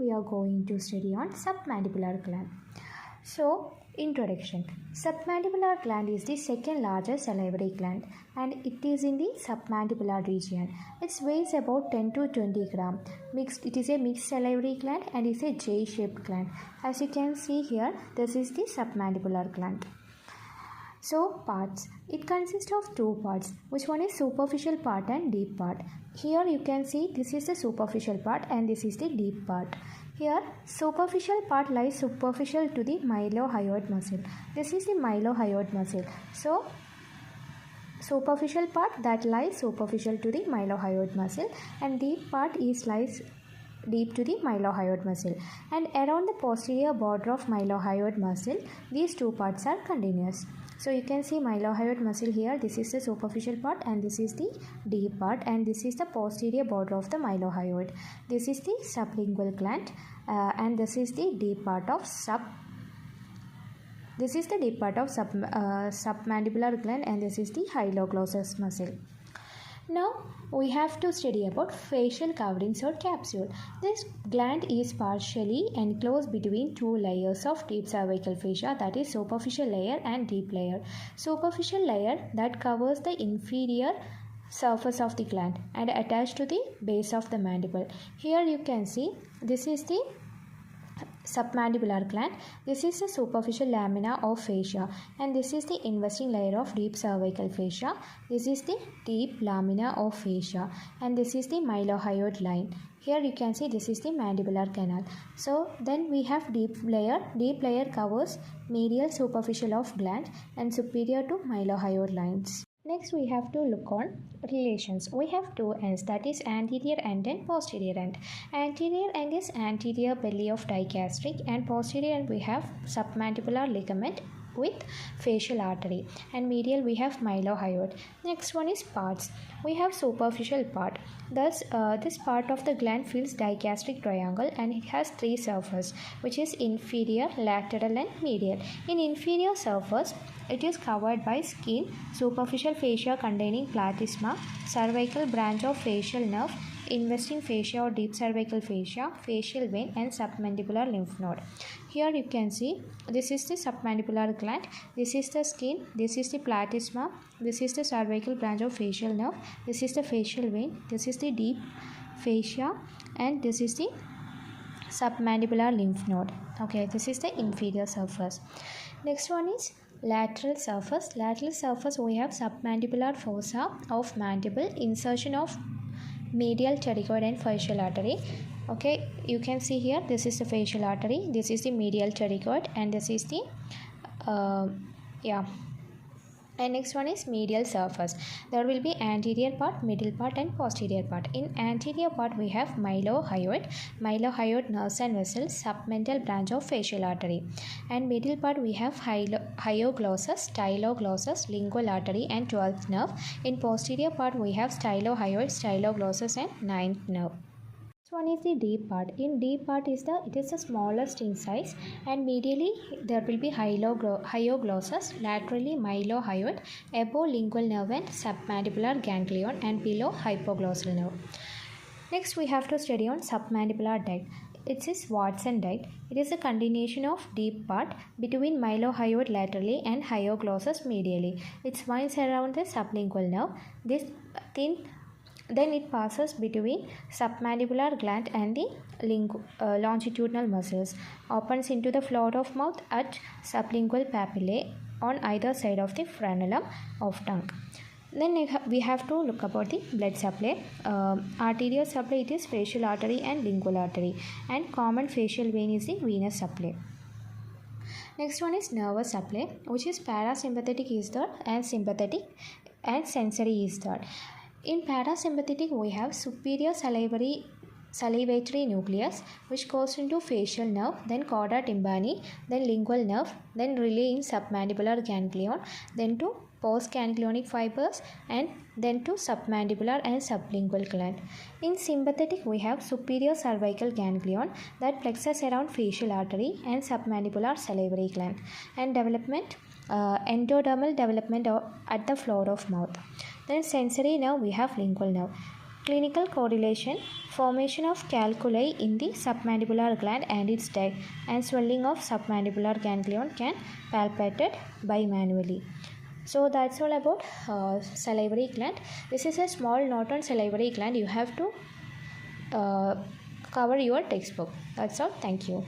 we are going to study on submandibular gland. So, introduction. Submandibular gland is the second largest salivary gland and it is in the submandibular region. It weighs about 10 to 20 gram. It is a mixed salivary gland and is a J-shaped gland. As you can see here, this is the submandibular gland. So, parts. It consists of two parts, which one is superficial part and deep part. Here you can see this is the superficial part and this is the deep part. Here, superficial part lies superficial to the mylohyoid muscle. This is the mylohyoid muscle. So, superficial part that lies superficial to the mylohyoid muscle and deep part lies deep to the mylohyoid muscle, and around the posterior border of mylohyoid muscle these two parts are continuous. So you can see mylohyoid muscle here, this is the superficial part and this is the deep part, and this is the posterior border of the mylohyoid. This is the sublingual gland and this is the deep part of submandibular gland, and this is the hypoglossus muscle. Now we have to study about facial coverings or capsule. This gland is partially enclosed between two layers of deep cervical fascia, that is superficial layer and deep layer. Superficial layer that covers the inferior surface of the gland and attached to the base of the mandible. Here you can see this is the submandibular gland, this is the superficial lamina of fascia, and this is the investing layer of deep cervical fascia. This is the deep lamina of fascia, and this is the mylohyoid line. Here you can see this is the mandibular canal. So then we have deep layer. Deep layer covers medial superficial of gland and superior to mylohyoid lines. Next we have to look on relations. We have two ends, that is anterior end and posterior end. Anterior end is anterior belly of digastric, and posterior end we have submandibular ligament with facial artery, and medial we have mylohyoid. Next one is parts. We have superficial part. Thus this part of the gland fills digastric triangle and it has three surfaces, which is inferior, lateral and medial. In inferior surface it is covered by skin, superficial fascia containing platysma, cervical branch of facial nerve, investing fascia or deep cervical fascia, facial vein and submandibular lymph node. Here you can see this is the submandibular gland, this is the skin, this is the platysma, this is the cervical branch of facial nerve, this is the facial vein, this is the deep fascia, and this is the submandibular lymph node. Okay, this is the inferior surface. Next one is lateral surface. Lateral surface we have submandibular fossa of mandible, insertion of medial pterygoid and facial artery. Okay, you can see here this is the facial artery, this is the medial pterygoid, and this is the and next one is medial surface. There will be anterior part, middle part and posterior part. In anterior part we have mylohyoid nerves and vessels, submental branch of facial artery, and middle part we have hyoglossus, styloglossus, lingual artery and 12th nerve. In posterior part we have stylohyoid, styloglossus and 9th nerve. One is the deep part. In deep part it is the smallest in size, and medially there will be hyoglossus, laterally mylohyoid, above lingual nerve and submandibular ganglion, and below hypoglossal nerve. Next we have to study on submandibular duct. It is Watson duct. It is a continuation of deep part between mylohyoid laterally and hyoglossus medially. It winds around the sublingual nerve. Then it passes between submandibular gland and the longitudinal muscles, opens into the floor of mouth at sublingual papillae on either side of the frenulum of tongue. Then we have to look about the blood supply. Arterial supply, it is facial artery and lingual artery, and common facial vein is the venous supply. Next one is nervous supply, which is parasympathetic is there and sympathetic and sensory is there. In parasympathetic we have superior salivatory nucleus, which goes into facial nerve, then chorda tympani, then lingual nerve, then relay in submandibular ganglion, then to postganglionic fibers, and then to submandibular and sublingual gland. In sympathetic we have superior cervical ganglion that plexus around facial artery and submandibular salivary gland, and development endodermal development at the floor of mouth. Then sensory nerve we have lingual nerve. Clinical correlation: Formation of calculi in the submandibular gland and its death, and swelling of submandibular ganglion can palpated by manually. So that's all about salivary gland. This is a small note on salivary gland. You have to cover your textbook. That's all. Thank you.